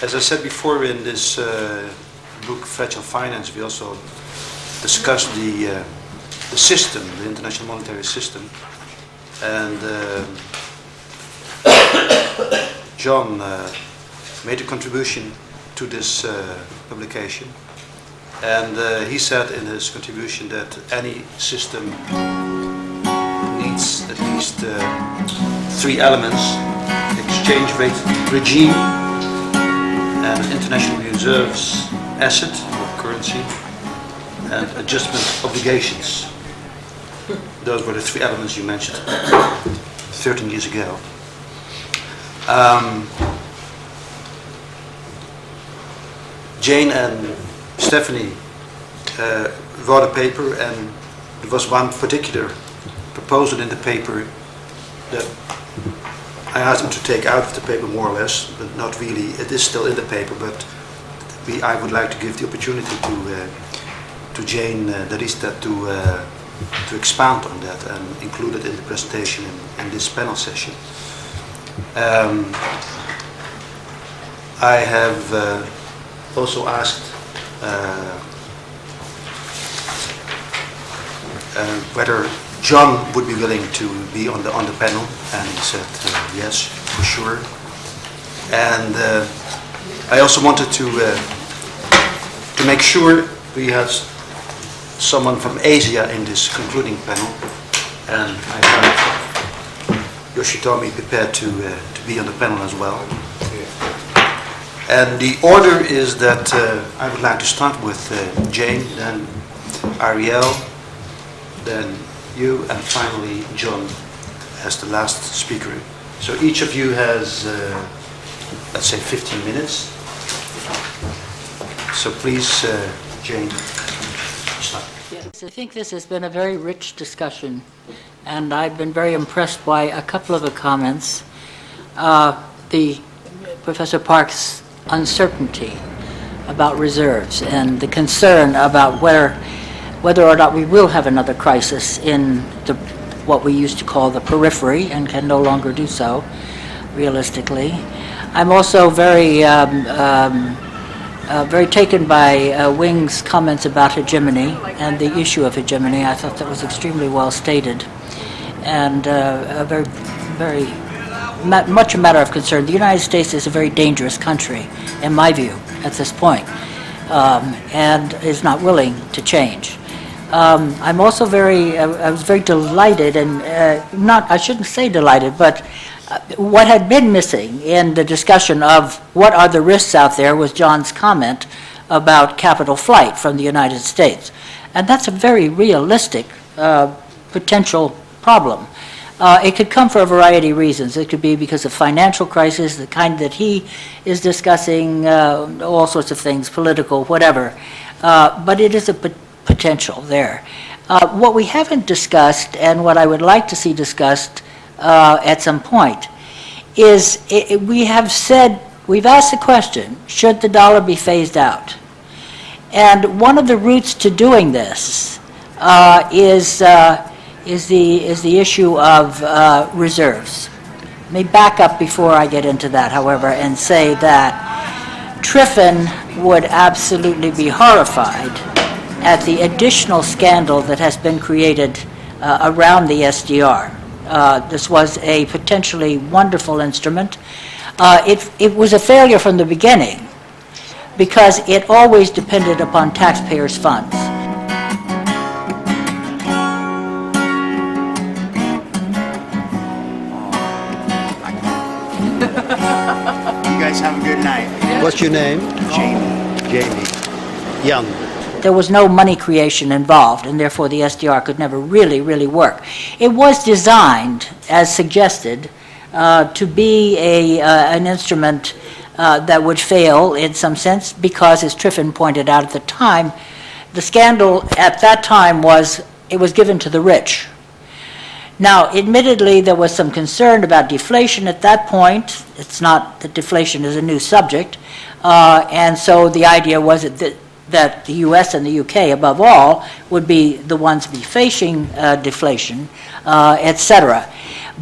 As I said before, in this book, Fragile Finance, we also discussed the system, the international monetary system, and John made a contribution to this publication, and he said in his contribution that any system needs at least 3 elements: exchange rate regime, and international reserves asset or currency, and adjustment obligations. Those were the 3 elements you mentioned 13 years ago. Jane and Stephanie wrote a paper, and there was one particular proposal in the paper that I asked them to take out of the paper, more or less, but not really. It is still in the paper, but I would like to give the opportunity to Jane Darista to expand on that and include it in the presentation in this panel session. I have also asked whether John would be willing to be on the panel, and he said yes, for sure. And I also wanted to make sure we had someone from Asia in this concluding panel, and I have Yoshitomi prepared to be on the panel as well. And the order is that I would like to start with Jane, then Ariel, then you, and finally John as the last speaker. So each of you has, let's say, 15 minutes. So please, Jane, start. Yes, I think this has been a very rich discussion, and I've been very impressed by a couple of the comments. Professor Park's uncertainty about reserves and the concern about whether or not we will have another crisis in what we used to call the periphery and can no longer do so realistically. I'm also very taken by Wing's comments about hegemony and the issue of hegemony. I thought that was extremely well stated and much a matter of concern. The United States is a very dangerous country, in my view, at this point, and is not willing to change. I'm also I was very delighted, and I shouldn't say delighted, but what had been missing in the discussion of what are the risks out there was John's comment about capital flight from the United States. And that's a very realistic potential problem. It could come for a variety of reasons. It could be because of financial crisis, the kind that he is discussing, all sorts of things, political, whatever. But it is a potential there. What we haven't discussed, and what I would like to see discussed at some point, is we've asked the question, should the dollar be phased out? And one of the routes to doing this is the issue of reserves. Let me back up before I get into that, however, and say that Triffin would absolutely be horrified at the additional scandal that has been created around the SDR. This was a potentially wonderful instrument. It was a failure from the beginning because it always depended upon taxpayers' funds. You guys have a good night. What's your name? Jamie. Jan. There was no money creation involved, and therefore the SDR could never really work. It was designed, as suggested, to be an instrument that would fail in some sense because, as Triffin pointed out at the time, the scandal at that time was it was given to the rich. Now, admittedly, there was some concern about deflation at that point. It's not that deflation is a new subject, and so the idea was that the U.S. and the U.K., above all, would be the ones be facing deflation, etc.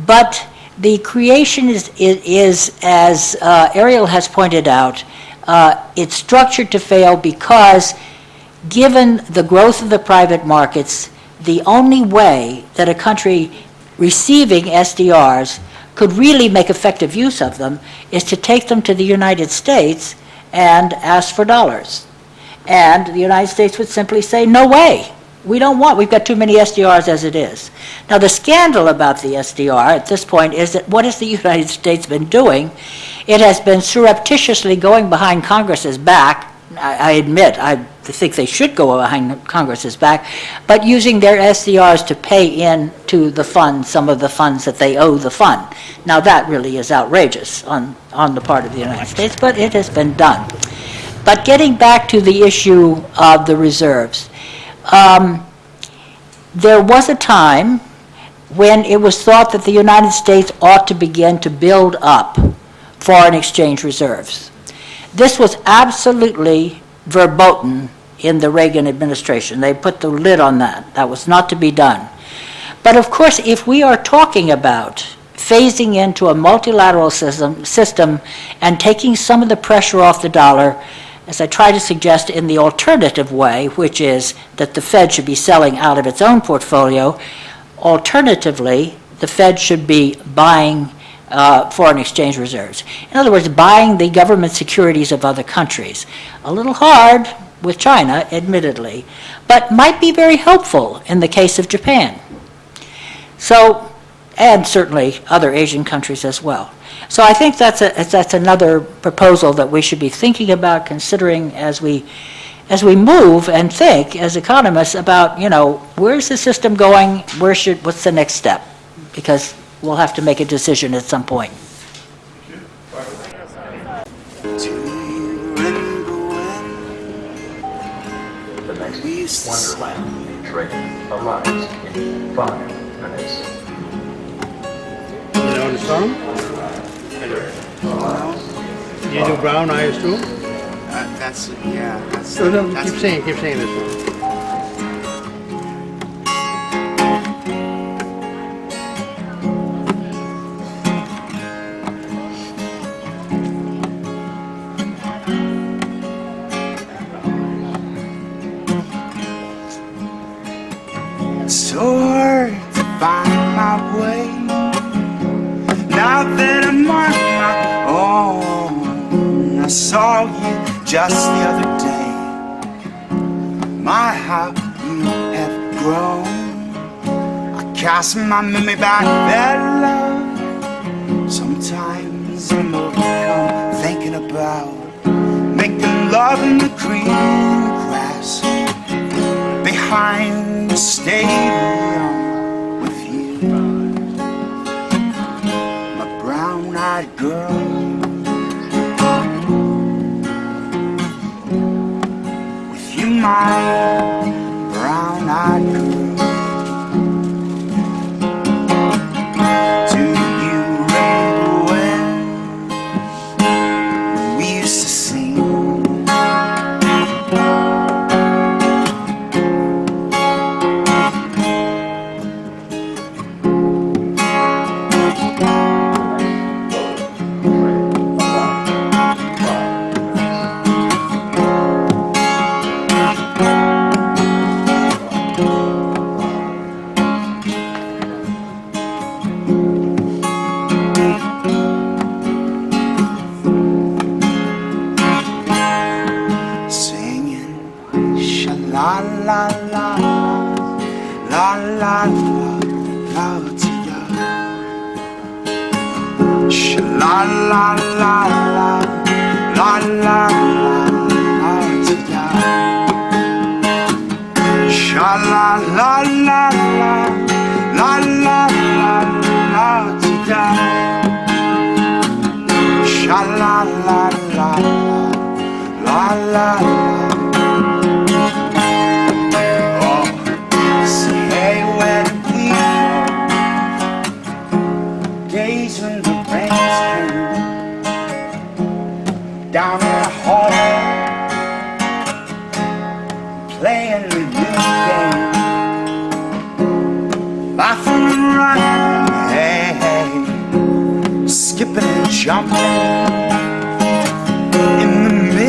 But the creation is as Ariel has pointed out, It's structured to fail because, given the growth of the private markets, the only way that a country receiving SDRs could really make effective use of them is to take them to the United States and ask for dollars. And the United States would simply say, no way, we've got too many SDRs as it is. Now, the scandal about the SDR at this point is that what has the United States been doing? It has been surreptitiously going behind Congress's back. I admit, I think they should go behind Congress's back, but using their SDRs to pay in to the fund some of the funds that they owe the fund. Now, that really is outrageous on the part of the United States, but it has been done. But getting back to the issue of the reserves, there was a time when it was thought that the United States ought to begin to build up foreign exchange reserves. This was absolutely verboten in the Reagan administration. They put the lid on that. That was not to be done. But of course, if we are talking about phasing into a multilateral system and taking some of the pressure off the dollar, as I try to suggest in the alternative way, which is that the Fed should be selling out of its own portfolio, alternatively, the Fed should be buying foreign exchange reserves. In other words, buying the government securities of other countries. A little hard with China, admittedly, but might be very helpful in the case of Japan. So, and certainly other Asian countries as well. So I think that's another proposal that we should be thinking about, considering as we move and think as economists about, where's the system going? What's the next step? Because we'll have to make a decision at some point. The next Wonderland train arrives in 5 minutes. You know the song? You do Brown Eyes too? That's Keep saying this one. so hard to find my way. Now that I'm on my own, I saw you just the other day. My, how you have grown. I cast my memory back that love. Sometimes I'm overcome thinking about making love in the green grass behind the stadium with you, my brown-eyed girl. With you, my brown-eyed girl. Do you remember when we used to sing? La la la la la la la sha la la la la la la la sha la la la la la la la sha la la la la la. Days when the rain came down in the hall, playing a new game, laughing and running, hey, hey, skipping and jumping in the middle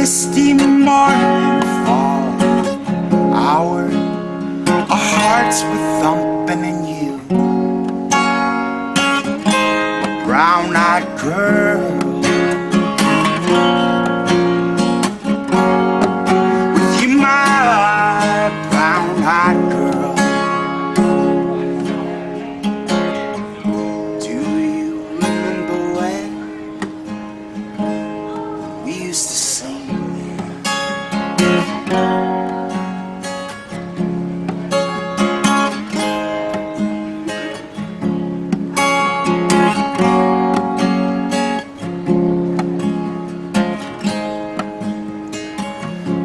always the same.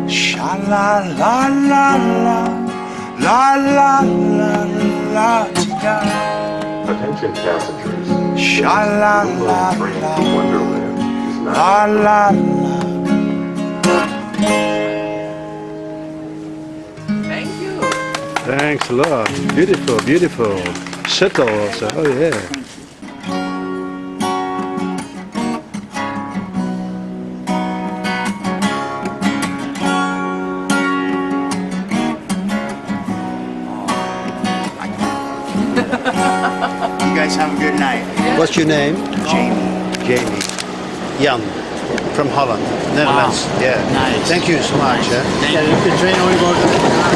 Sha la la la la la la la la da. Attention passengers. Sha la la Train la to Wonderland is not la la la. Thanks a lot. Beautiful, beautiful. Subtle also. Oh yeah. You guys have a good night. What's your name? Jamie. Jamie. Jan, from Holland, Netherlands. Yeah. Nice. Thank you so much. Yeah, the train only goes